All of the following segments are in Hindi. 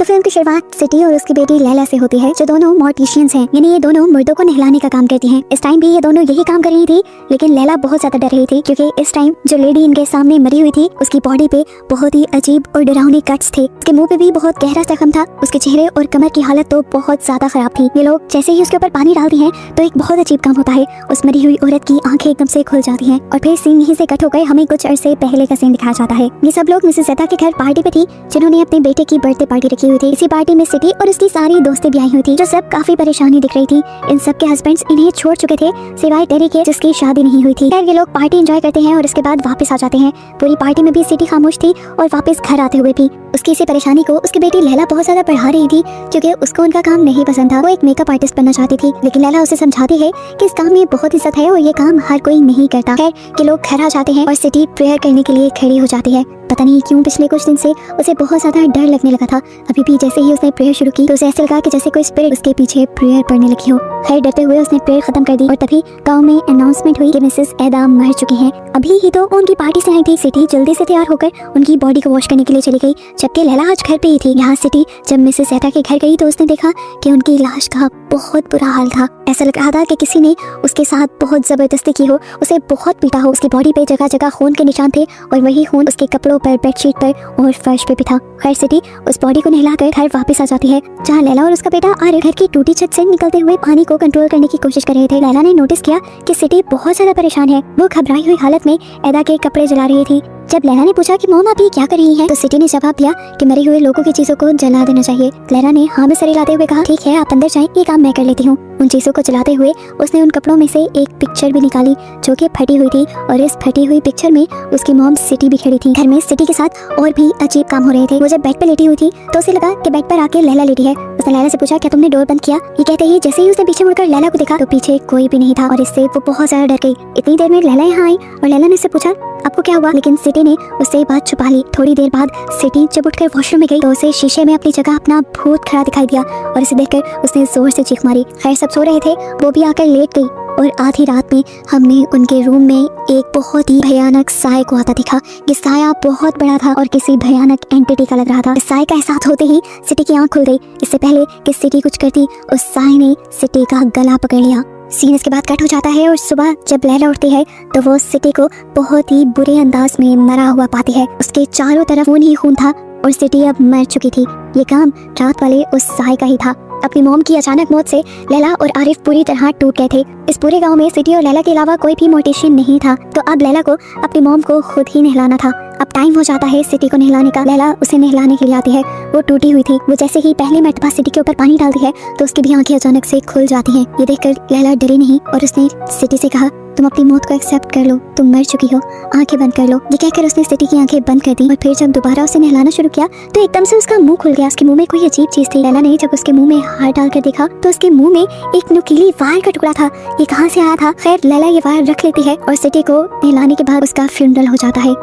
तो फिल्म की शुरुआत सिटी और उसकी बेटी लैला से होती है, जो दोनों मॉर्टिशियंस हैं, यानी ये दोनों मुर्दों को नहलाने का काम करती हैं। इस टाइम भी ये दोनों यही काम कर रही थी, लेकिन लैला बहुत ज्यादा डर रही थी क्योंकि इस टाइम जो लेडी इनके सामने मरी हुई थी उसकी बॉडी पे बहुत ही अजीब और डरावनी कट्स थे। उसके मुंह पे भी बहुत गहरा जख्म था। उसके चेहरे और कमर की हालत तो बहुत ज्यादा खराब थी। ये लोग जैसे ही उसके ऊपर पानी डालते हैं तो एक बहुत अजीब काम होता है, उस मरी हुई औरत की आंखें एकदम से खुल जाती हैं और फिर सीन यहीं से कट होकर हमें कुछ अरसे पहले का सीन दिखाया जाता है। ये सब लोग मिसेस ज़ेता के घर पार्टी पे थी, जिन्होंने अपने बेटे की बर्थडे पार्टी रखी हुई थी। इसी पार्टी में सिटी और उसकी सारी दोस्तें भी आई हुई थी, जो सब काफी परेशानी दिख रही थी। इन सब के हस्बैंड्स इन्हें छोड़ चुके थे, सिवाय टेरी के जिसकी शादी नहीं हुई थी। खैर ये लोग पार्टी एंजॉय करते हैं और उसके बाद वापस आ जाते हैं। पूरी पार्टी में भी सिटी खामोश थी और वापस घर आते हुए भी उसकी इसी परेशानी को उसकी बेटी लैला बहुत ज्यादा बढ़ा रही थी, क्योंकि उसको उनका काम नहीं पसंद था। वो एक मेकअप आर्टिस्ट बनना चाहती थी, लेकिन लैला उसे समझाती है कि इस काम में बहुत इज्जत है और ये काम हर कोई नहीं करता। खैर के लोग घर आ जाते हैं और सिटी प्रेयर करने के लिए खड़ी हो जाती है। पता नहीं क्यों पिछले कुछ दिन से उसे बहुत ज्यादा डर लगने लगा था। अभी भी जैसे ही उसने प्रेयर शुरू की तो उसे ऐसा लगा कि जैसे कोई स्पिरिट उसके पीछे प्रेयर पढ़ने लगी हो। खैर डरते हुए उसने प्रेयर खत्म कर दी और तभी गांव में अनाउंसमेंट हुई कि मिसेस एदा मर चुकी हैं। अभी ही तो उनकी पार्टी से आई थी। सिटी जल्दी से तैयार होकर उनकी बॉडी को वॉश करने के लिए चली गई, जबकि लैला आज घर पे ही थी। यहाँ सिटी जब मिसेस एदा के घर गई तो उसने देखा कि उनकी लाश का बहुत बुरा हाल था। ऐसा लग रहा था कि किसी ने उसके साथ बहुत जबरदस्ती की हो, उसे बहुत पीटा हो। उसकी बॉडी पे जगह जगह खून के निशान थे और वही खून उसके कपड़ों पर, बेडशीट पर और फर्श पे भी था। खैर सिटी उस बॉडी को नहलाकर घर वापस आ जाती है, जहाँ लैला और उसका बेटा आरिफ घर की टूटी छत से निकलते हुए पानी को कंट्रोल करने की कोशिश कर रहे थे। लैला ने नोटिस किया कि सिटी बहुत ज्यादा परेशान है। वो घबराई हुई हालत में एदा के कपड़े जला रही थी। जब लैला ने पूछा कि मॉम आप ये क्या कर रही हैं, तो सिटी ने जवाब दिया कि मरे हुए लोगों की चीजों को जला देना चाहिए। लैला ने हाँ में सर हिलाते हुए कहा, ठीक है आप अंदर जाएं, ये काम मैं कर लेती हूँ। उन चीजों को जलाते हुए उसने उन कपड़ों में से एक पिक्चर भी निकाली जो कि फटी हुई थी, और इस फटी हुई पिक्चर में उसकी मॉम सिटी भी खड़ी थी। घर में सिटी के साथ और भी अजीब काम हो रहे थे। वो जब बेड पे लेटी हुई थी तो उसे लगा कि बेड पर आके लैला लेटी है। उसने लैला से पूछा, क्या तुमने डोर बंद किया? ये कहते ही जैसे ही उसने पीछे मुड़कर लैला को देखा तो पीछे कोई भी नहीं था और इससे वो बहुत ज्यादा डर गई। इतनी देर में लैला यहाँ आई और लैला ने उससे पूछा, आपको क्या हुआ? लेकिन सिटी ने उससे बात छुपा ली। थोड़ी देर बाद सिटी जब उठकर वॉशरूम में गई तो उसे शीशे में अपनी जगह अपना भूत खड़ा दिखाई दिया और इसे देखकर उसने जोर से चीख मारी। खैर सब सो रहे थे, वो भी आकर लेट गई और आधी रात में हमने उनके रूम में एक बहुत ही भयानक साय को आता दिखा। ये साया बहुत बड़ा था और किसी भयानक एंटिटी का लग रहा था। इस साय का एहसास होते ही सिटी की आंख खुल गई। इससे पहले कि सिटी कुछ करती, उस साय ने सिटी का गला पकड़ लिया। सीन इसके बाद कट हो जाता है और सुबह जब लैला उठती है तो वो सिटी को बहुत ही बुरे अंदाज में मरा हुआ पाती है। उसके चारों तरफ खून ही खून था और सिटी अब मर चुकी थी। ये काम रात वाले उस साय का ही था। अपनी मॉम की अचानक मौत से लैला और आरिफ पूरी तरह टूट गए थे। इस पूरे गांव में सिटी और लैला के अलावा कोई भी मोर्टिशियन नहीं था, तो अब लैला को अपनी मॉम को खुद ही नहलाना था। अब टाइम हो जाता है सिटी को नहलाने का। लैला उसे नहलाने के लिए आती है। वो टूटी हुई थी। वो जैसे ही पहली मर्तबा सिटी के ऊपर पानी डालती है तो उसकी भी आंखें अचानक से खुल जाती हैं। ये देखकर लैला डरी नहीं और उसने सिटी से कहा, तुम अपनी मौत को एक्सेप्ट कर लो, तुम मर चुकी हो, आंखें बंद कर लो। ये कहकर उसने सिटी की आंखें बंद कर दी और फिर जब दोबारा उसे नहलाना शुरू किया तो एकदम से उसका मुंह खुल गया। उसके मुंह में कोई अजीब चीज थी। लैला ने जब उसके मुंह में हाथ डालकर देखा तो उसके मुंह में एक नुकीली वायर का टुकड़ा था। ये कहाँ से आया था? खैर लैला ये वायर रख लेती है और सिटी को नहलाने के बाद उसका फ्यूनरल हो जाता है।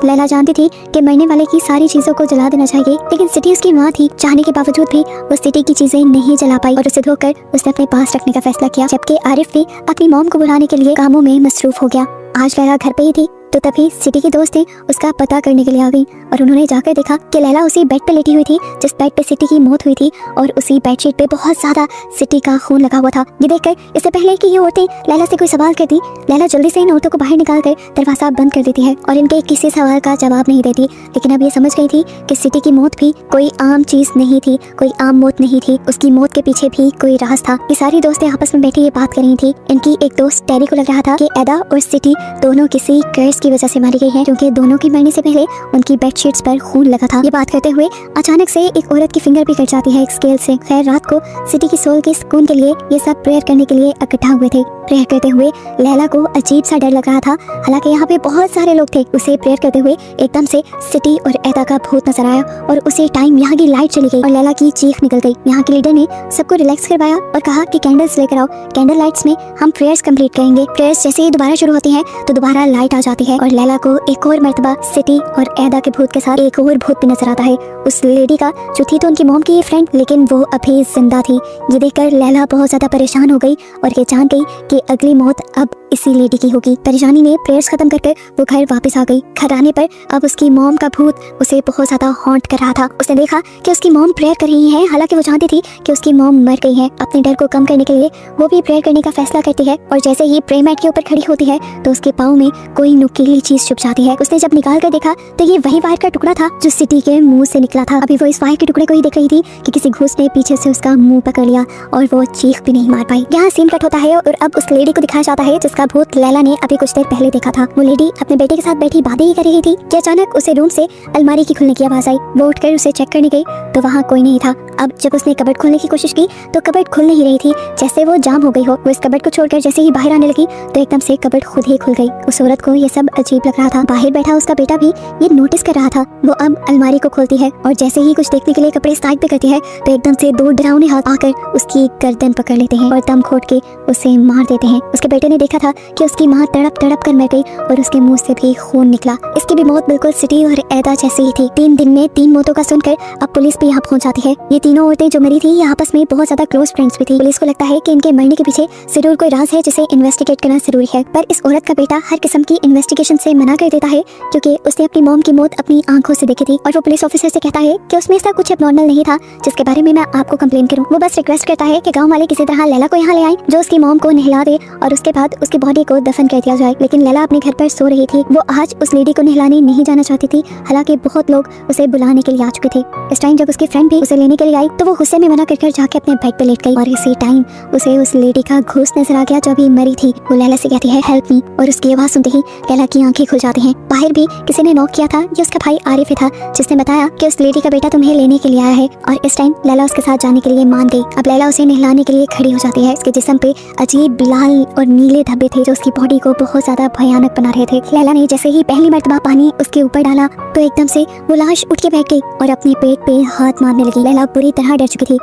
लैला जानती थी कि मरने वाले की सारी चीजों को जला देना चाहिए, लेकिन सिटी उसकी माँ थी। चाहने के बावजूद भी वो सिटी की चीजें नहीं जला पाई और उसे धोकर उसने अपने पास रखने का फैसला किया, जबकि आरिफ भी अपनी मॉम को बुलाने के लिए कामों में मसरूफ हो गया। आज लैला घर पे ही थी तो तभी सिटी की दोस्त ने उसका पता करने के लिए आ गई और उन्होंने जाकर देखा कि लैला उसी बेड पे लेटी हुई थी जिस बेड पे सिटी की मौत हुई थी और उसी बेडशीट पे बहुत ज्यादा सिटी का खून लगा हुआ था। ये देखकर इससे पहले कि ये औरतें लैला से कोई सवाल करती, लैला जल्दी से इन औरतों को बाहर निकालकर दरवाजा बंद कर देती है और इनके किसी सवाल का जवाब नहीं देती। लेकिन अब ये समझ गई थी कि सिटी की मौत भी कोई आम चीज नहीं थी, कोई आम मौत नहीं थी। उसकी मौत के पीछे भी कोई राज था। ये सारी दोस्तें आपस में बैठी ये बात कर रही थी। इनकी एक दोस्त टेरी को लग रहा था कि एदा और सिटी दोनों किसी कर्ज की वजह से मारी गई है, क्योंकि दोनों की मरने से पहले उनकी बेडशीट्स पर खून लगा था। ये बात करते हुए अचानक से एक औरत की फिंगर भी कट जाती है एक स्केल से। खैर रात को सिटी की सोल के सुकून के लिए ये सब प्रेयर करने के लिए इकट्ठा हुए थे। प्रेयर करते हुए लैला को अजीब सा डर लग रहा था, हालांकि यहाँ पे बहुत सारे लोग थे। उसे प्रेयर करते हुए एकदम से सिटी और एदा का भूत नजर आया और उसी टाइम यहाँ की लाइट चली गई और लैला की चीख निकल गई। यहाँ के लीडर ने सबको रिलैक्स करवाया और कहा कि कैंडल्स लेकर आओ, कैंडल लाइट्स में हम प्रेयर्स कंप्लीट करेंगे। प्रेयर्स जैसे ही दोबारा शुरू होती हैं तो दोबारा लाइट आ जाती है और लैला को एक और मर्तबा सिटी और एदा के भूत के साथ एक और भूत भी नजर आता है। उस लेडी का जो थी तो उनकी मॉम की फ्रेंड, लेकिन वो अभी जिंदा थी। ये देखकर लैला बहुत ज्यादा परेशान हो गई और ये जान गई कि अगली मौत अब इसी लेडी की होगी। परेशानी में प्रेयर्स खत्म करके वो घर वापस आ गई। घर आने पर अब उसकी मॉम का भूत उसे बहुत ज्यादा हॉन्ट कर रहा था। उसने देखा कि उसकी मॉम प्रेयर कर रही है, हालांकि वो जानती थी कि उसकी मॉम मर गई है। अपने डर को कम करने के लिए वो भी प्रेयर करने का फैसला करती है और जैसे ही प्रेयर मैट के ऊपर खड़ी होती है तो उसके पाँव में कोई नुकीली चीज छुप जाती है। उसने जब निकाल कर देखा तो ये वही वायर का टुकड़ा था जो सिटी के मुंह से निकला था। अभी वो इस वायर के टुकड़े को ही देख रही थी कि किसी घूस ने पीछे से उसका मुंह पकड़ लिया और वो चीख भी नहीं मार पाई। यहाँ सीन कट होता है और अब उस लेडी को दिखाया जाता है जिसका भूत लैला ने अभी कुछ देर पहले देखा था। वो लेडी अपने बेटे के साथ बैठी बातें ही कर रही थी कि अचानक उसे रूम से अलमारी की खुलने की आवाज आई। वो उठकर उसे चेक करने गई तो वहाँ कोई नहीं था। अब जब उसने कबर्ड खोलने की कोशिश की तो कबर्ड खुल नहीं रही थी, जैसे वो जाम हो गई हो। वो इस कबर्ड को छोड़कर जैसे ही बाहर आने लगी तो एकदम से कबर्ड खुद ही खुल गई। उस औरत को ये सब अजीब लग रहा था। बाहर बैठा उसका बेटा भी ये नोटिस कर रहा था। वो अब अलमारी को खोलती है और जैसे ही कुछ देखने के लिए कपड़े स्टाइल पे करती है तो एकदम से दो डरावने हाथ आकर उसकी गर्दन पकड़ लेते हैं और दम घोट के उसे मार देते हैं। उसके बेटे ने देखा था कि उसकी माँ तड़प तड़प कर मर गई और उसके मुंह से भी खून निकला। इसकी भी मौत बिल्कुल सिटी और ऐदा जैसी ही थी। 3 दिन में 3 मौतों का सुनकर अब पुलिस भी यहाँ पहुँच जाती है। ये तीनों औरतें जो मरी थी ये आपस में बहुत ज्यादा क्लोज फ्रेंड्स भी थी। पुलिस को लगता है कि इनके मरने के पीछे जरूर कोई राज है जिसे इन्वेस्टिगेट करना जरूरी है। पर इस औरत का बेटा हर किस्म की इन्वेस्टिगेशन से मना कर देता है क्योंकि उसने अपनी मॉम की मौत अपनी आंखों से देखी थी और वो पुलिस ऑफिसर से कहता है कि उसमें ऐसा कुछ एबनॉर्मल नहीं था जिसके बारे में मैं आपको कंप्लेन करूं। वो बस रिक्वेस्ट करता है कि गांव वाले किसी तरह लैला को यहाँ ले आए जो उसकी मॉम को नहला दे और उसके बाद उसकी बॉडी को दफन कर दिया जाए। लेकिन लैला अपने घर पर सो रही थी। वो आज उस लेडी को नहलाने नहीं जाना चाहती थी, हालांकि बहुत लोग उसे बुलाने के लिए आ चुके थे। इस टाइम जब उसकी फ्रेंड भी उसे लेने के लिए आई तो वो गुस्से में मना कर जाके अपने बेड पे लेट गई और इसी टाइम उसे उस लेडी का घूस नजर आ गया जो अभी मरी थी। वो लैला से कहती है हेल्प मी और उसकी आवाज सुनते ही लैला की आंखें खुल जाती हैं। बाहर भी किसी ने नॉक किया था। ये उसका भाई आरिफ था जिसने बताया कि उस लेडी का बेटा तुम्हें लेने के लिए आया है और इस टाइम लैला उसके साथ जाने के लिए मान गई। अब लैला उसे नहलाने के लिए खड़ी हो जाती है। उसके जिस्म पे अजीब लाल और नीले धब्बे थे जो उसकी बॉडी को बहुत ज्यादा भयानक बना रहे थे। लैला ने जैसे ही पहली मर्तबा पानी उसके ऊपर डाला तो एकदम से वो लाश उठ के बैठ गई और अपने पेट पे हाथ मारने लगी। लैला पूरी तरह डर चुकी थी।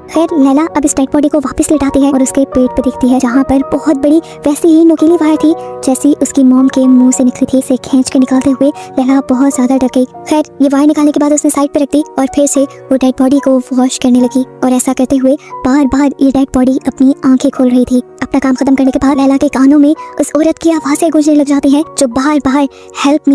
खैर लैला अब इस डेड बॉडी को वापस लेटाती है और उसके पेट पे दिखती है जहाँ पर बहुत बड़ी वैसी ही नुकीली वायर थी जैसी उसकी मॉम के मुंह से निकली थी। इसे खींच के निकालते हुए लैला बहुत ज्यादा डर गई। खैर ये वायर निकालने के बाद उसने साइड पे रख दी और फिर से वो डेड बॉडी को वॉश करने लगी और ऐसा करते हुए बार बार ये डेड बॉडी अपनी आंखें खोल रही थी। अपना काम खत्म करने के बाद लैला के कानों में उस औरत की आवाजें गूंजने लग जाती हैं जो बाहर बाहर हेल्प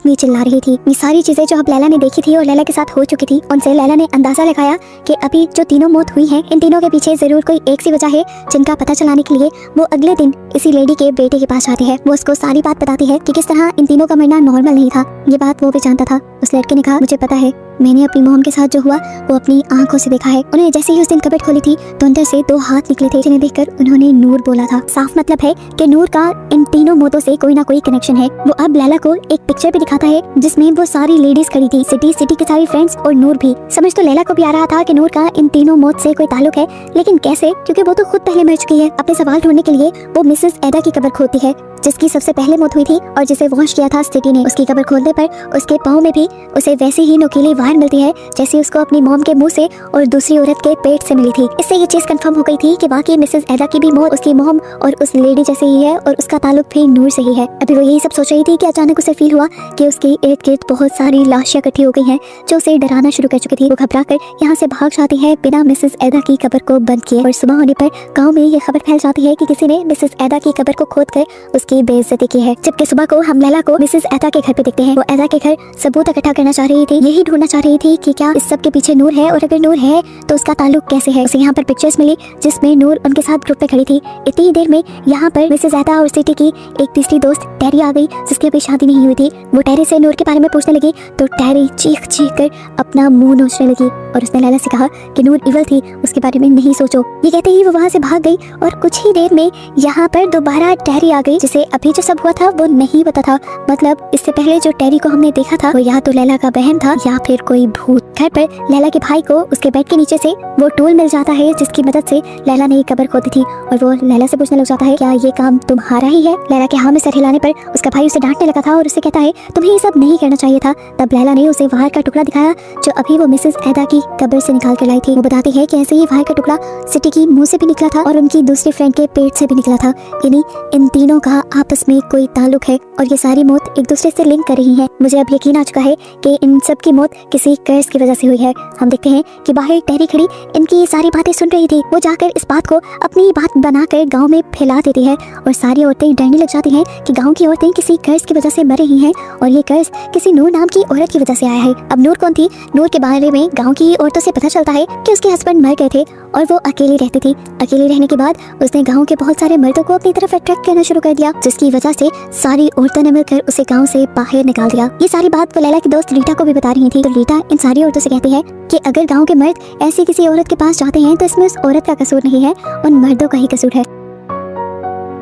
मी चिल्ला रही थी। ये सारी चीजें जो अब लैला ने देखी थी और लैला के साथ हो चुकी थी उनसे लैला ने अंदाजा लगाया कि अभी जो तीनों मौत हुई है इन तीनों के पीछे जरूर कोई एक सी वजह है जिनका पता चलाने के लिए वो अगले दिन इसी लेडी के बेटे के पास जाती है। वो उसको सारी बात बताती है कि किस तरह इन तीनों का मरना नॉर्मल नहीं था। ये बात वो भी जानता था। उस लड़के ने कहा मुझे पता है, मैंने अपनी मॉम के साथ जो हुआ वो अपनी आंखों से देखा है। उन्हें जैसे ही उस दिन कबर्ड खोली थी तो अंदर से 2 हाथ निकले थे जिन्हें देखकर उन्होंने नूर बोला था। साफ मतलब है कि नूर का इन तीनों मौतों से कोई ना कोई कनेक्शन है। वो अब लैला को एक पिक्चर भी दिखाता है जिसमें वो सारी लेडीज खड़ी थी, सिटी के सारी फ्रेंड्स और नूर भी। समझ तो लैला को भी आ रहा था कि नूर का इन तीनों मौत से कोई ताल्लुक है, लेकिन कैसे, क्योंकि वो तो खुद पहले मर चुकी है। अपने सवाल ढूंढने के लिए वो मिसेस एदा की कब्र खोदती है जिसकी सबसे पहले मौत हुई थी और जिसे वॉश किया था सिटी ने। उसकी कब्र खोदने पर उसके पाँव में भी उसे वैसी ही नुकीली वायर मिलती है जैसी उसको अपनी मॉम के मुंह से और दूसरी औरत के पेट से मिली थी। इससे ये चीज कंफर्म हो गई थी कि वाकई मिसेस एदा की भी मौत उसकी मॉम और उस लेडी जैसे ही है और उसका ताल्लुक भी नूर से ही है। अभी वो यही सब सोच रही थी कि अचानक उसे फील हुआ कि उसके इर्द गिर्द बहुत सारी लाशें इकट्ठी हो गई हैं जो उसे डराना शुरू कर चुकी थी। वो घबरा कर यहाँ से भाग जाती है बिना मिसेस एदा की कब्र को बंद किए और सुबह होने पर गाँव में ये खबर फैल जाती है कि किसी ने मिसेस एदा की कब्र को खोद कर उसकी बेइज्जती की है। जबकि सुबह को हम लैला को मिसेस एदा के घर पे देखते हैं। वो एदा के घर सबूत इकट्ठा करना चाह रही थी, यही ढूंढना चाह रही थी कि क्या इस सब के पीछे नूर है और अगर नूर है तो उसका ताल्लुक कैसे है। उसे यहाँ पर पिक्चर्स मिली जिसमें नूर उनके साथ ग्रुप पे खड़ी थी। इतनी ही देर में यहाँ पर मिसेस एदा और सिटी की एक तीसरी दोस्त टेरी आ गई जिसकी अभी शादी नहीं हुई थी। वो टेरी से नूर के बारे में पूछने लगी तो टेरी चीख कर अपना मुंह नोचने लगी और उसने लैला से कहा कि नूर इवल थी, उसके बारे में नहीं सोचो। ये कहते ही वो वहाँ से भाग गई और कुछ ही देर में यहाँ पर दोबारा टेरी आ गई जिसे अभी जो सब हुआ था वो नहीं पता था। मतलब इससे पहले जो टेरी को हमने देखा था वो या तो लैला का बहन था या फिर कोई भूत। घर पर लैला के भाई को उसके बेड के नीचे से वो टूल मिल जाता है जिसकी मदद से लैला ने कब्र खोदी थी और वो लैला से पूछने लग जाता है क्या ये काम तुम्हारा ही है। लैला के हाँ में सर हिलाने पर उसका भाई उसे डांटने लगा था और उससे कहता है तुम्हें ये सब नहीं करना चाहिए था। तब लैला ने उसे वायर का टुकड़ा दिखाया जो अभी वो मिसेस एदा की की कब्र से निकाल कर लाई थी। वो बताती है कि ऐसे ही वायर का टुकड़ा सिटी की मुंह से भी निकला था और उनकी दूसरी फ्रेंड के पेट से भी निकला था। यानी इन तीनों का आपस में कोई ताल्लुक है और ये सारी मौत एक दूसरे से लिंक कर रही है। मुझे अब यकीन आ चुका है कि इन सब की मौत किसी कर्ज की वजह से हुई है। हम देखते हैं कि बाहर टेरी खड़ी इनकी ये सारी बातें सुन रही थी। वो जाकर इस बात को अपनी बात बनाकर गांव में फैला देती है और सारी औरतें डरने लग जाती हैं कि गांव की औरतें किसी कर्ज की वजह से मर रही हैं और ये कर्ज किसी नूर नाम की औरत की वजह से आया है। अब नूर कौन थी? नूर के बारे में गांव की औरतों से पता चलता है कि उसके हस्बैंड मर गए थे और वो अकेली रहती थी। अकेली रहने के बाद उसने गांव के बहुत सारे मर्दों को अपनी तरफ अट्रैक्ट करना शुरू कर दिया, जिसकी वजह से सारी औरतों ने मिलकर उसे गांव से बाहर निकाल दिया। ये सारी बात वो लैला की दोस्त रीटा को भी बता रही थी। तो रीटा इन सारी औरतों से कहती है कि अगर गांव के मर्द ऐसी किसी औरत के पास जाते हैं तो इसमें उस औरत का कसूर नहीं है, उन मर्दों का ही कसूर है।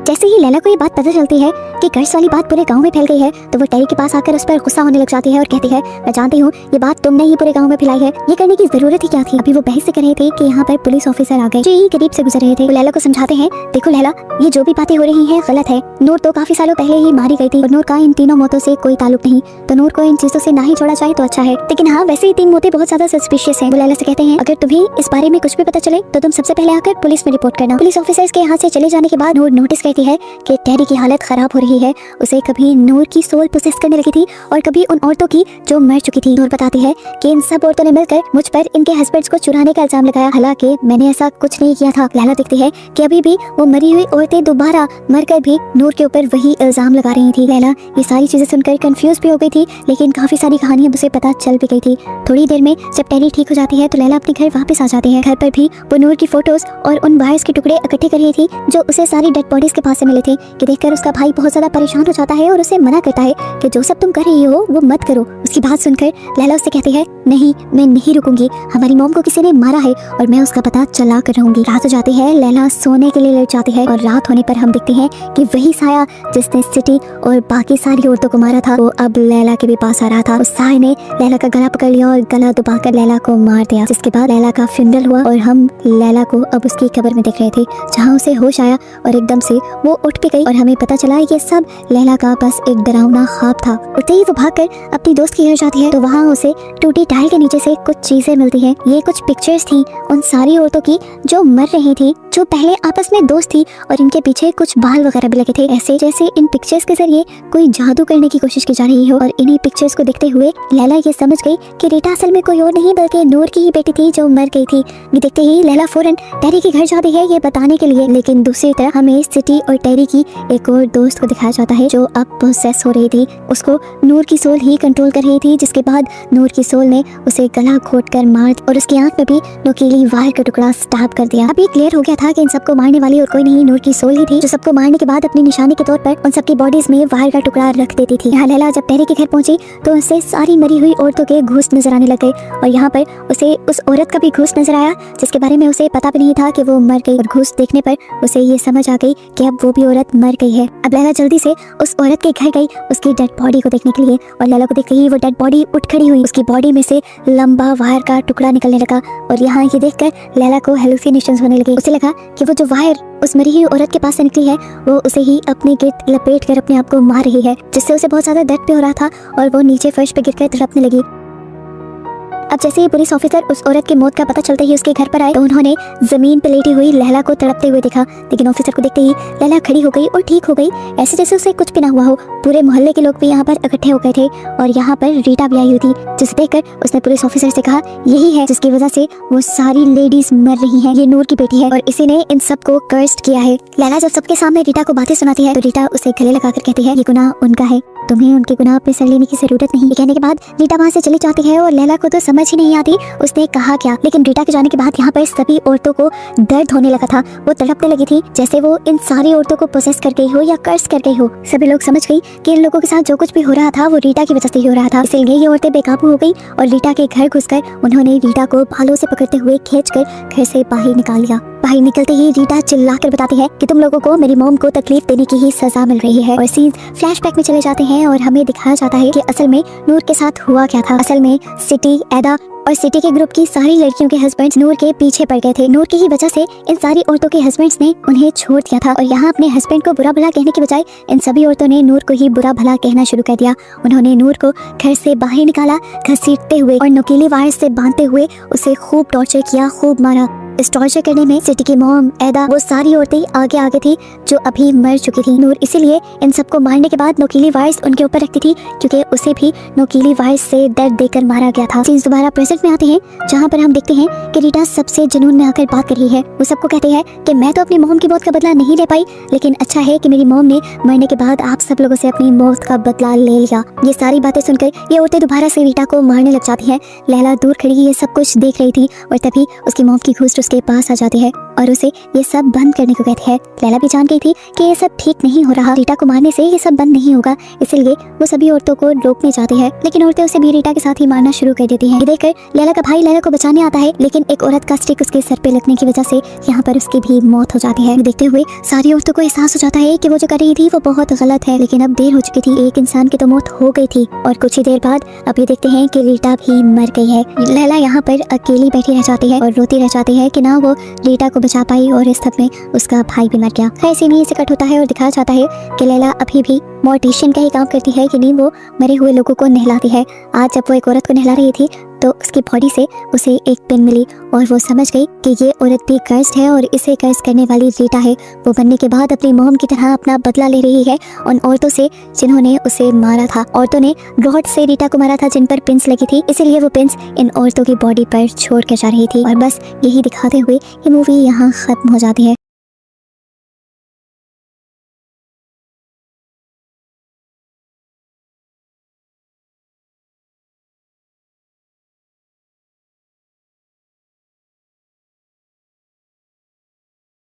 जैसे ही लैला को ये बात पता चलती है कि कर्ज वाली बात पूरे गांव में फैल गई है तो वो टेरी के पास आकर उस पर गुस्सा होने लग जाती है और कहती है, मैं जानती हूँ ये बात तुमने ही पूरे गांव में फैलाई है, ये करने की जरूरत ही क्या थी? अभी वो बहस से कर रहे थे कि यहाँ पर पुलिस ऑफिसर आ गए जो यही करीब से गुजर रहे थे। वो लैला को समझाते हैं, देखो लैला, ये जो भी बातें हो रही है गलत है। नूर तो काफी सालों पहले ही मारी गई थी और नूर का इन तीनों मौतों से कोई ताल्लुक नहीं, तो नूर को इन चीजों से ना ही छोड़ा जाए तो अच्छा है। लेकिन हाँ, वैसे ही 3 मौतें बहुत ज्यादा सस्पिशियस है। वो लैला से कहते हैं, अगर तुम्हें इस बारे में कुछ भी पता चले तो तुम सबसे पहले आकर पुलिस में रिपोर्ट करना। पुलिस ऑफिसर्स के यहाँ से चले जाने के बाद नूर नोटिस करती है कि टेरी की हालत खराब हो रही है। उसे कभी नूर की सोल पोसेस करने लगी थी और कभी उन औरतों की जो मर चुकी थी। नूर बताती है कि इन सब औरतों ने मिलकर मुझ पर इनके हस्बैंड्स को चुराने का इल्जाम लगाया, हालांकि मैंने ऐसा कुछ नहीं किया था। लैला देखती है कि अभी भी वो मरी हुई औरतें दोबारा मरकर भी नूर के ऊपर वही इल्जाम लगा रही थी। लैला ये सारी चीजें सुनकर कंफ्यूज भी हो गई थी, लेकिन काफी सारी कहानियां उसे पता चल भी गई थी। थोड़ी देर में जब टेरी ठीक हो जाती है तो लैला अपने घर वापस आ जाती है। घर पर भी वो नूर की फोटोज और उन वायर्स के टुकड़े इकट्ठे कर रही थी जो उसे सारी डेड बॉडीज के पास से मिले थे। कि देखकर उसका भाई बहुत ज्यादा परेशान हो जाता है और उसे मना करता है कि जो सब तुम कर रही हो वो मत करो। उसकी बात सुनकर लैला उससे कहती है, नहीं, मैं नहीं रुकूंगी, हमारी मॉम को किसी ने मारा है और मैं उसका पता चला कर रहूंगी। रात हो जाती है, लैला सोने के लिए लेट जाती है और रात होने पर हम देखते हैं कि वही साया जिसने सिटी और बाकी सारी औरतों को मारा था वो अब लैला के भी पास आ रहा था। उस साये ने लैला का गला पकड़ लिया और गला दबाकर लैला को मार दिया, जिसके बाद लैला का फ्यूनरल हुआ और हम लैला को अब उसकी कब्र में देख रहे थे, जहाँ उसे होश आया और एकदम से वो उठ भी गई और हमें पता चला ये सब लैला का बस एक डरावना ख्वाब था। उठते ही वो भागकर अपनी दोस्त के घर जाती है तो वहाँ उसे टूटी टाइल के नीचे से कुछ चीजें मिलती हैं। ये कुछ पिक्चर्स थी उन सारी औरतों की जो मर रही थी, जो पहले आपस में दोस्त थी और इनके पीछे कुछ बाल वगैरह भी लगे थे, ऐसे जैसे इन पिक्चर्स के जरिए कोई जादू करने की कोशिश की जा रही हो। और इन्हीं पिक्चर्स को देखते हुए लैला ये समझ गई कि रीटा असल में कोई और नहीं बल्कि नूर की ही बेटी थी जो मर गई थी। ये देखते ही लैला फौरन टेरी के घर जाती है ये बताने के लिए, लेकिन दूसरी तरफ हमें सिटी और टेरी की एक और दोस्त को दिखाया जाता है जो अब पोसेस हो रही थी। उसको नूर की सोल ही कंट्रोल कर रही थी, जिसके बाद नूर की सोल ने उसे गला घोंटकर मार और उसकी आंख में भी नुकीली वायर का टुकड़ा स्टैब कर दिया। अब ये क्लियर हो गया था कि इन सबको मारने वाली और कोई नहीं नूर की सोल ही थी, जो सबको मारने के बाद अपनी निशानी के तौर पर उन सबकी बॉडीज में वायर का टुकड़ा रख देती थी। यहाँ लैला जब टेरी के घर पहुंची तो उसे सारी मरी हुई औरतों के घूस नजर आने लग गए और यहाँ पर उसे उस औरत का भी घूस नजर आया जिसके बारे में उसे पता भी नहीं था कि वो मर गई, और घूस देखने पर उसे ये समझ आ गई कि अब वो भी औरत मर गई है। अब लैला जल्दी से उस औरत के घर गई उसकी डेड बॉडी को देखने के लिए, और लैला को देखते ही वो डेड बॉडी उठ खड़ी हुई, उसकी बॉडी में से लंबा वायर का टुकड़ा निकलने लगा और यहाँ ये देखकर लैला को हेलुसिनेशंस होने लगे। उसे लगा कि वो जो वायर उस मरी हुई औरत के पास से निकली है वो उसे ही अपने गिर्द लपेट कर अपने आप को मार रही है, जिससे उसे बहुत ज्यादा दर्द भी हो रहा था और वो नीचे फर्श पे गिरकर तड़पने लगी। अब जैसे ही पुलिस ऑफिसर उस औरत की मौत का पता चलते ही उसके घर पर आए तो उन्होंने जमीन पर लेटी हुई लैला को तड़पते हुए देखा, लेकिन ऑफिसर को देखते ही लैला खड़ी हो गई और ठीक हो गई, ऐसे जैसे उसे कुछ भी ना हुआ हो। पूरे मोहल्ले के लोग भी यहाँ पर इकट्ठे हो गए थे और यहाँ पर रीटा भी आई हुई थी, जिसे देखकर उसने पुलिस ऑफिसर से कहा, यही है जिसकी वजह से वो सारी लेडीज मर रही हैं, ये नूर की बेटी है और इसी ने इन सबको कर्स्ड किया है। लैला जब सबके सामने रीटा को बातें सुनाती है तो रीटा उसे गले लगाकर कहती है, ये गुनाह उनका है, तुम्हें उनके गुनाह पे सर लेने की जरूरत नहीं। ये कहने के बाद रीटा वहाँ से चली जाती है और लैला को तो समझ ही नहीं आती उसने कहा क्या, लेकिन रीटा के जाने के बाद यहाँ पर सभी औरतों को दर्द होने लगा था। वो तड़पने लगी थी जैसे वो इन सारी औरतों को पोसेस कर गई हो या कर्स कर गई हो। सभी लोग समझ गई कि इन लोगों के साथ जो कुछ भी हो रहा था वो रीटा की वजह से ही हो रहा था, इसलिए ये औरतें बेकाबू हो गई और रीटा के घर घुसकर उन्होंने रीटा को बालों से पकड़ते हुए खींचकर घर से बाहर निकाल लिया। बाहर निकलते ही रीटा चिल्लाकर बताती है कि तुम लोगों को मेरी मॉम को तकलीफ देने की ही सजा मिल रही है। और सीन फ्लैशबैक में चले जाते हैं और हमें दिखाया जाता है कि असल में नूर के साथ हुआ क्या था। असल में सिटी, एदा और सिटी के ग्रुप की सारी लड़कियों के हस्बैंड्स नूर के पीछे पड़ गए थे। नूर की ही वजह से इन सारी औरतों के हस्बैंड्स ने उन्हें छोड़ दिया था और यहाँ अपने हस्बैंड को बुरा भला कहने के बजाय इन सभी औरतों ने नूर को ही बुरा भला कहना शुरू कर दिया। उन्होंने नूर को घर से बाहर निकाला, घसीटते हुए और नुकीली वायर से बांधते हुए उसे खूब टॉर्चर किया, खूब मारा। इस टॉर्चर करने में सिटी की मॉम, एदा, वो सारी औरतें आगे आगे थी जो अभी मर चुकी थी। नूर इसीलिए इन सबको मारने के बाद नुकीली वायर्स उनके ऊपर रखती थी क्योंकि उसे भी नुकीली वायर्स से दर्द देकर मारा गया था। सीन्स दोबारा प्रेजेंट में आते हैं जहाँ पर हम देखते हैं कि रीटा सबसे जुनून में आकर बात कर रही है। वो सबको कहते हैं कि मैं तो अपनी मॉम की मौत का बदला नहीं ले पाई, लेकिन अच्छा है कि मेरी मॉम ने मरने के बाद आप सब लोगों से अपनी मौत का बदला ले लिया। ये सारी बातें सुनकर ये औरतें दोबारा से रीटा को मारने लग जाती हैं। लैला दूर खड़ी ये सब कुछ देख रही थी और तभी उसकी मॉम की घूस्ट उसके पास आ जाती है और उसे ये सब बंद करने को कहती है। लैला भी जान गई थी कि ये सब ठीक नहीं हो रहा, रीटा को मारने से ये सब बंद नहीं होगा, इसलिए वो सभी औरतों को रोकने जाती है, लेकिन औरतें उसे भी रीटा के साथ ही मारना शुरू कर देती हैं। ये देखकर लैला का भाई लैला को बचाने आता है, लेकिन एक औरत का स्टिक उसके सर पे लगने की वजह से यहाँ पर उसकी भी मौत हो जाती है। देखते हुए सारी औरतों को एहसास हो जाता है कि वो जो कर रही थी वो बहुत गलत है, लेकिन अब देर हो चुकी थी। एक इंसान की तो मौत हो गई थी और कुछ ही देर बाद अब ये देखते हैं कि रीटा भी मर गई है। लैला यहाँ पर अकेली बैठी रह जाती है और रोती रह जाती है कि ना वो रीटा को बचा पाई और इस सब में उसका भाई भी मर गया। ऐसे में इसे कट होता है और दिखाया जाता है कि लैला अभी भी मॉर्टिशियन का ही काम करती है कि नहीं, वो मरे हुए लोगों को नहलाती है। आज जब वो एक औरत को नहला रही थी तो उसकी बॉडी से उसे एक पिन मिली और वो समझ गई कि ये औरत भी कर्स्ड है और इसे कर्ज करने वाली रीटा है। वो बनने के बाद अपनी मॉम की तरह अपना बदला ले रही है उन औरतों से जिन्होंने उसे मारा था। औरतों ने रॉड से रीटा को मारा था जिन पर पिंस लगी थी, इसीलिए वो पिंस इन औरतों की बॉडी पर छोड़ कर जा रही थी। और बस यही दिखाते हुए ये मूवी यहाँ खत्म हो जाती है।